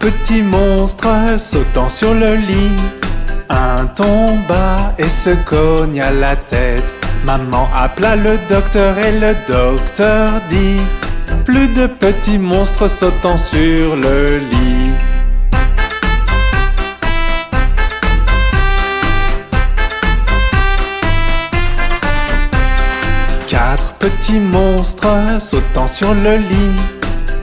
petits monstres sautant sur le lit. Un tomba et se cogna la tête. Maman appela le docteur et le docteur dit: plus de petits monstres sautant sur le lit. Quatre petits monstres sautant sur le lit.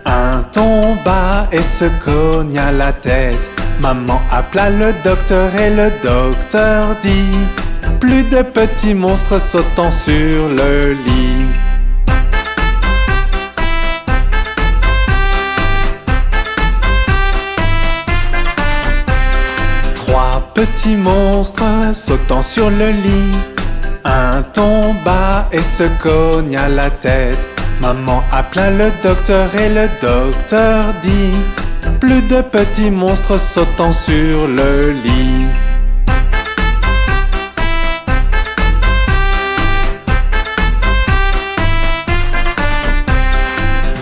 Un tomba et se cogna la tête. Maman appela le docteur et le docteur dit: plus de petits monstres sautant sur le lit. Trois petits monstres sautant sur le lit. Un tomba et se cogna la tête. Maman appela le docteur et le docteur dit: plus de petits monstres sautant sur le lit.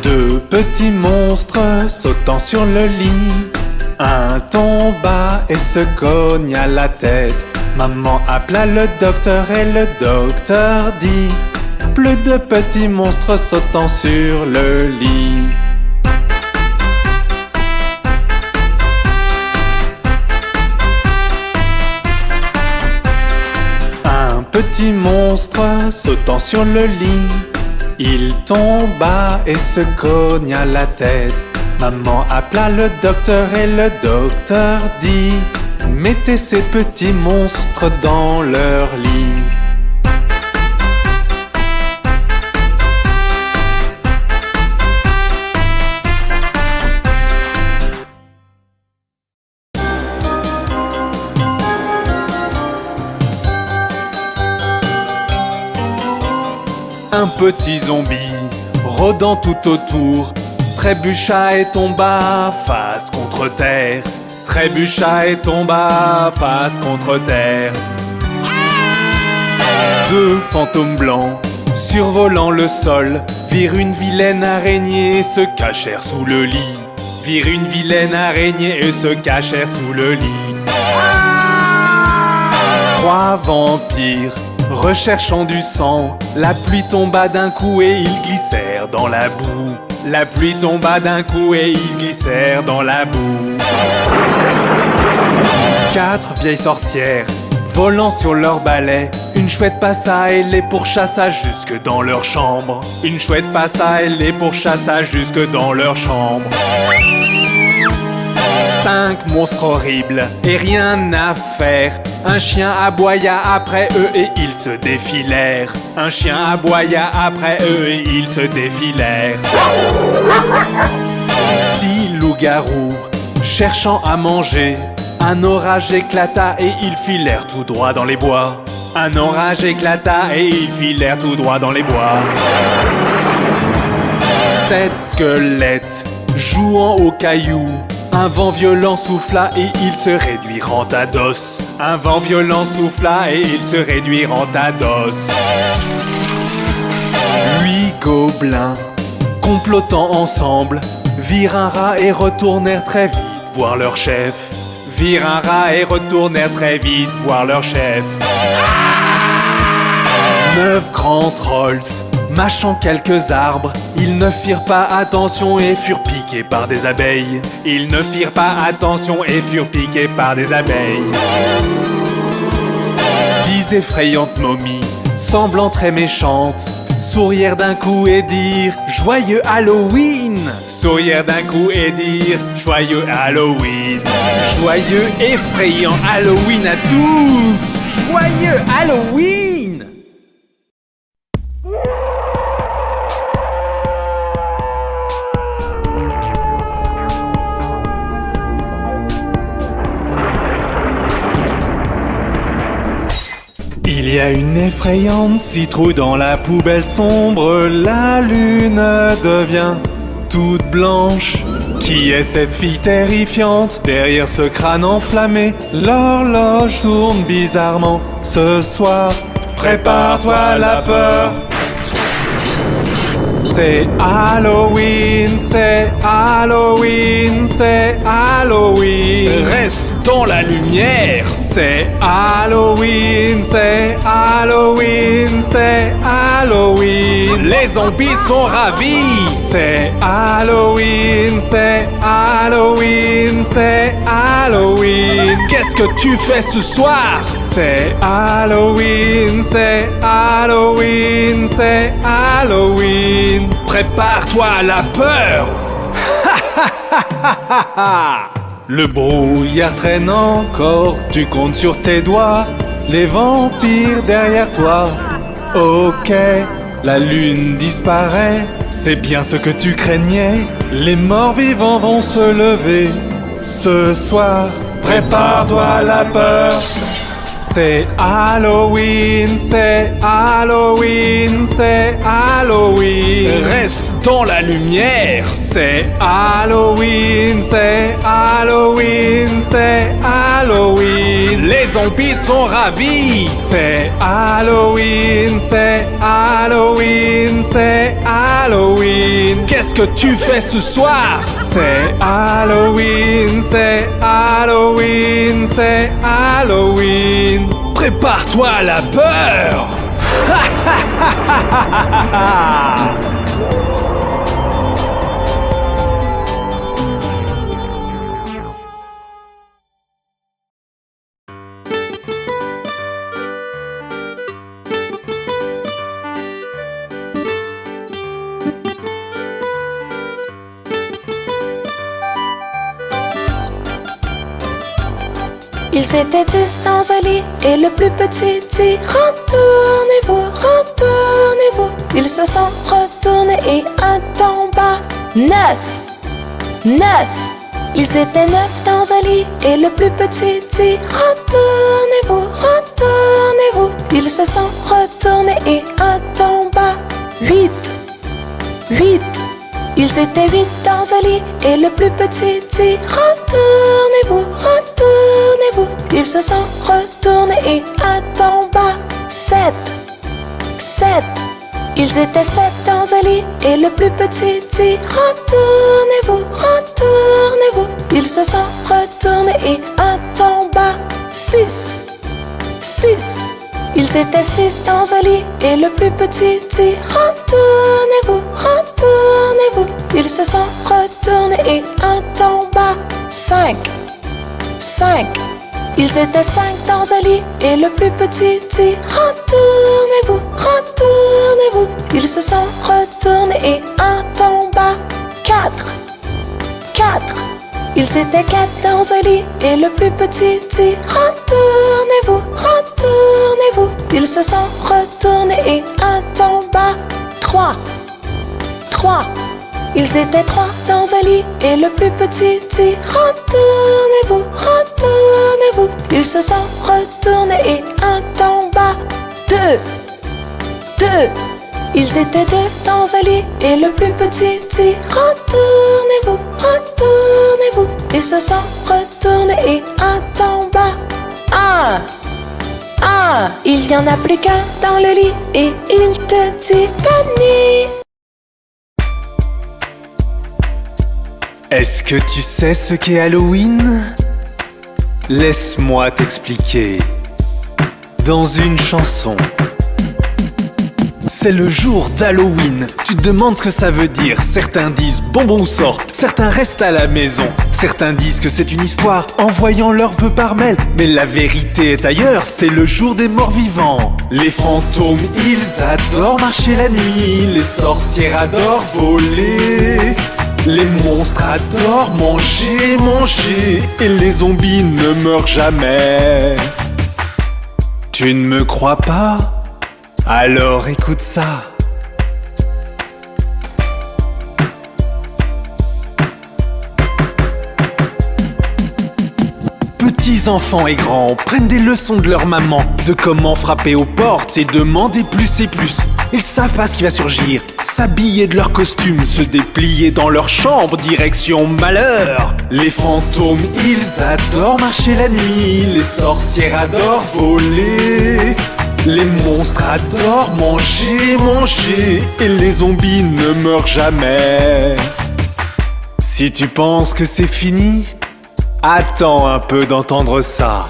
Deux petits monstres sautant sur le lit. Un tomba et se cogna la tête. Maman appela le docteur et le docteur dit: plus de petits monstres sautant sur le lit. Un petit monstre sautant sur le lit. Il tomba et se cogna la tête. Maman appela le docteur et le docteur dit: mettez ces petits monstres dans leur lit. Un petit zombie, rôdant tout autour, trébucha et tomba face contre terre. Trébucha et tomba face contre terre. Deux fantômes blancs, survolant le sol, virent une vilaine araignée et se cachèrent sous le lit. Virent une vilaine araignée et se cachèrent sous le lit. Trois vampires, recherchant du sang, la pluie tomba d'un coup et ils glissèrent dans la boue. La pluie tomba d'un coup et ils glissèrent dans la boue. Quatre vieilles sorcières, volant sur leur balai, une chouette passa et les pourchassa jusque dans leur chambre. Une chouette passa et les pourchassa jusque dans leur chambre. Cinq monstres horribles et rien à faire. Un chien aboya après eux et ils se défilèrent. Un chien aboya après eux et ils se défilèrent. Six loups-garous, cherchant à manger, un orage éclata et ils filèrent tout droit dans les bois. Un orage éclata et ils filèrent tout droit dans les bois. Sept squelettes, jouant aux cailloux, un vent violent souffla et ils se réduirent à d'os. Un vent violent souffla et ils se réduirent à d'os. Huit gobelins, complotant ensemble, virent un rat et retournèrent très vite voir leur chef. Virent un rat et retournèrent très vite voir leur chef. Neuf grands trolls, mâchant quelques arbres, ils ne firent pas attention et furent piqués par des abeilles. Ils ne firent pas attention et furent piqués par des abeilles. Dix effrayantes momies, semblant très méchantes, sourirent d'un coup et dirent Joyeux Halloween. Sourirent d'un coup et dirent Joyeux Halloween. Joyeux effrayant Halloween à tous. Joyeux Halloween. Il y a une effrayante citrouille dans la poubelle sombre. La lune devient toute blanche. Qui est cette fille terrifiante derrière ce crâne enflammé? L'horloge tourne bizarrement ce soir. Prépare-toi à la peur. C'est Halloween, c'est Halloween, c'est Halloween. Reste dans la lumière. C'est Halloween, c'est Halloween, c'est Halloween. Les zombies sont ravis. C'est Halloween, c'est Halloween, c'est Halloween. Qu'est-ce que tu fais ce soir? C'est Halloween, c'est Halloween, c'est Halloween. Prépare-toi à la peur. Le brouillard traîne encore, tu comptes sur tes doigts, les vampires derrière toi. Ok, la lune disparaît, c'est bien ce que tu craignais. Les morts vivants vont se lever. Ce soir, prépare-toi à la peur. C'est Halloween, c'est Halloween, c'est Halloween. Reste dans la lumière. C'est Halloween, c'est Halloween, c'est Halloween. Les zombies sont ravis. C'est Halloween, c'est Halloween, c'est Halloween. Qu'est-ce que tu fais ce soir? C'est Halloween, c'est Halloween, c'est Halloween. Prépare-toi à la peur. Ils étaient 10 dans un lit et le plus petit dit retournez-vous, retournez-vous. Ils se sont retournés et un tomba. 9. Ils étaient 9 dans un lit et le plus petit dit retournez-vous, retournez-vous. Ils se sont retournés et un tomba. 8. Ils étaient 8 dans un lit et le plus petit dit retournez-vous, retournez-vous. Ils se sont retournés et un tomba. 7. Ils étaient 7 dans un lit et le plus petit dit retournez-vous, retournez-vous. Ils se sont retournés et un tomba. 6. Ils étaient 6 dans un lit et le plus petit dit retournez-vous, retournez-vous. Ils se sont retournés et un tomba. 5. Ils étaient 5 dans un lit et le plus petit dit retournez-vous, retournez-vous. Ils se sont retournés et un tomba. 4. Ils étaient 4 dans un lit et le plus petit dit retournez-vous, retournez-vous. Ils se sont retournés et un tomba. 3. Ils étaient 3 dans un lit et le plus petit dit retournez-vous, retournez-vous. Ils se sont retournés et un tomba. 2. Ils étaient 2 dans un lit et le plus petit dit retournez-vous, retournez-vous. Ils se sont retournés et un tomba. 1. Il n'y en a plus qu'un dans le lit et il te dit bonne nuit. Est-ce que tu sais ce qu'est Halloween? Laisse-moi t'expliquer. Dans une chanson. C'est le jour d'Halloween. Tu te demandes ce que ça veut dire. Certains disent bonbon ou sort, certains restent à la maison. Certains disent que c'est une histoire en voyant leurs vœux par mail. Mais la vérité est ailleurs, c'est le jour des morts vivants. Les fantômes, ils adorent marcher la nuit. Les sorcières adorent voler. Les monstres adorent manger. Et les zombies ne meurent jamais. Tu ne me crois pas? Alors écoute ça. Petits enfants et grands prennent des leçons de leur maman, de comment frapper aux portes et demander plus et plus. Ils savent pas ce qui va surgir, s'habiller de leur costume, se déplier dans leur chambre, direction malheur. Les fantômes, ils adorent marcher la nuit, les sorcières adorent voler. Les monstres monstres adorent manger, et les zombies ne meurent jamais. Si tu penses que c'est fini, attends un peu d'entendre ça.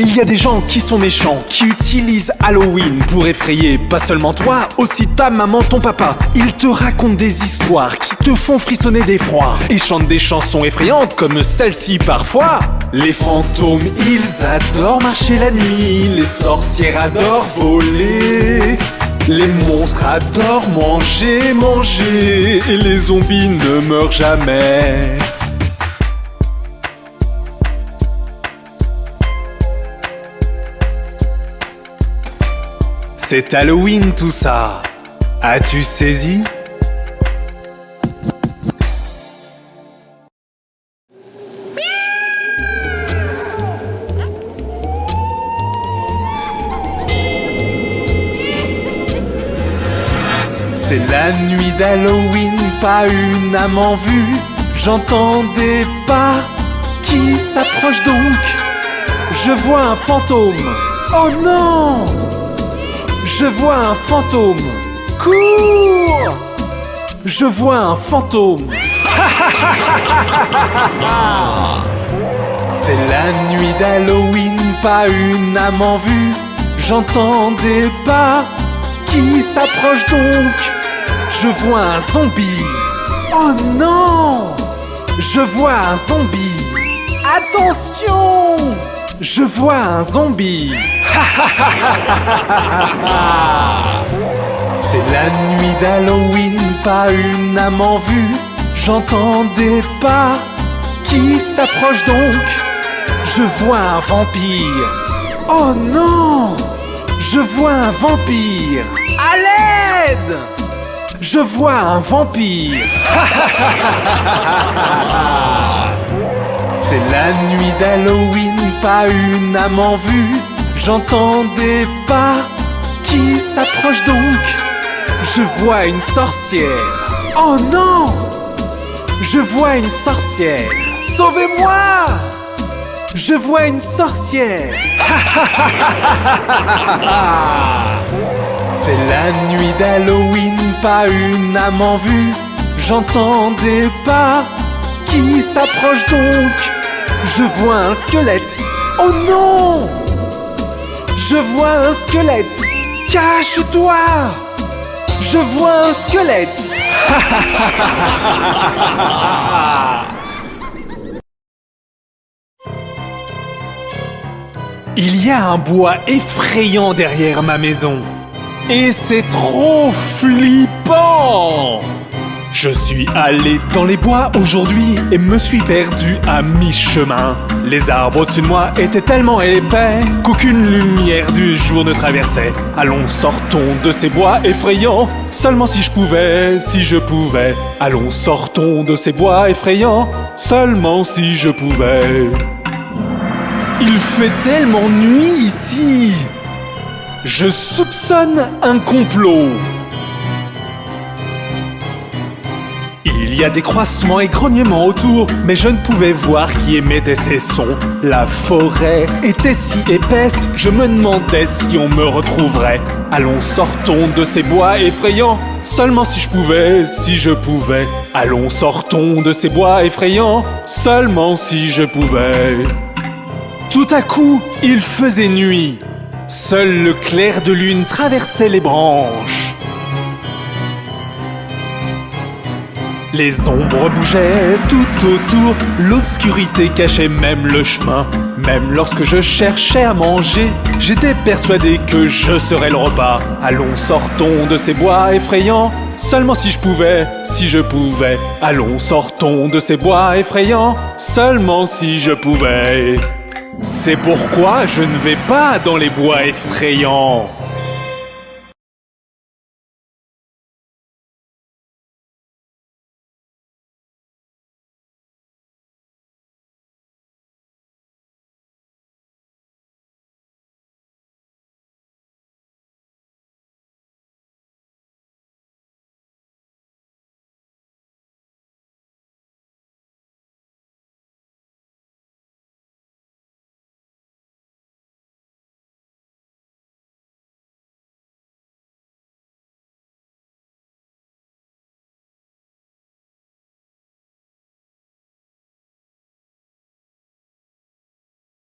Il y a des gens qui sont méchants, qui utilisent Halloween pour effrayer pas seulement toi, aussi ta maman, ton papa. Ils te racontent des histoires qui te font frissonner d'effroi et chantent des chansons effrayantes comme celle-ci parfois. Les fantômes, ils adorent marcher la nuit, les sorcières adorent voler, les monstres adorent manger, et les zombies ne meurent jamais. C'est Halloween tout ça, as-tu saisi? C'est la nuit d'Halloween, pas une âme en vue. J'entends des pas qui s'approchent donc. Je vois un fantôme. Oh non! Je vois un fantôme. Cours! Je vois un fantôme. C'est la nuit d'Halloween, pas une âme en vue. J'entends des pas qui s'approchent donc. Je vois un zombie. Oh non! Je vois un zombie. Attention! Je vois un zombie. C'est la nuit d'Halloween, pas une âme en vue. J'entends des pas qui s'approchent donc. Je vois un vampire. Oh non! Je vois un vampire. À l'aide! Je vois un vampire. C'est la nuit d'Halloween, pas une âme en vue. J'entends des pas qui s'approchent donc. Je vois une sorcière. Oh non! Je vois une sorcière. Sauvez-moi! Je vois une sorcière. C'est la nuit d'Halloween, pas une âme en vue. J'entends des pas qui s'approchent donc. Je vois un squelette. Oh non! Je vois un squelette. Cache-toi! Je vois un squelette. Il y a un bois effrayant derrière ma maison. Et c'est trop flippant! Je suis allé dans les bois aujourd'hui et me suis perdu à mi-chemin. Les arbres au-dessus de moi étaient tellement épais qu'aucune lumière du jour ne traversait. Allons, sortons de ces bois effrayants, seulement si je pouvais. Allons, sortons de ces bois effrayants, seulement si je pouvais. Il fait tellement nuit ici. Je soupçonne un complot. Il y a des croissements et grognements autour, mais je ne pouvais voir qui émettait ces sons. La forêt était si épaisse, je me demandais si on me retrouverait. Allons, sortons de ces bois effrayants, seulement si je pouvais. Allons, sortons de ces bois effrayants, seulement si je pouvais. Tout à coup, il faisait nuit. Seul le clair de lune traversait les branches. Les ombres bougeaient tout autour, l'obscurité cachait même le chemin. Même lorsque je cherchais à manger, j'étais persuadé que je serais le repas. Allons, sortons de ces bois effrayants, seulement si je pouvais. Allons, sortons de ces bois effrayants, seulement si je pouvais. C'est pourquoi je ne vais pas dans les bois effrayants.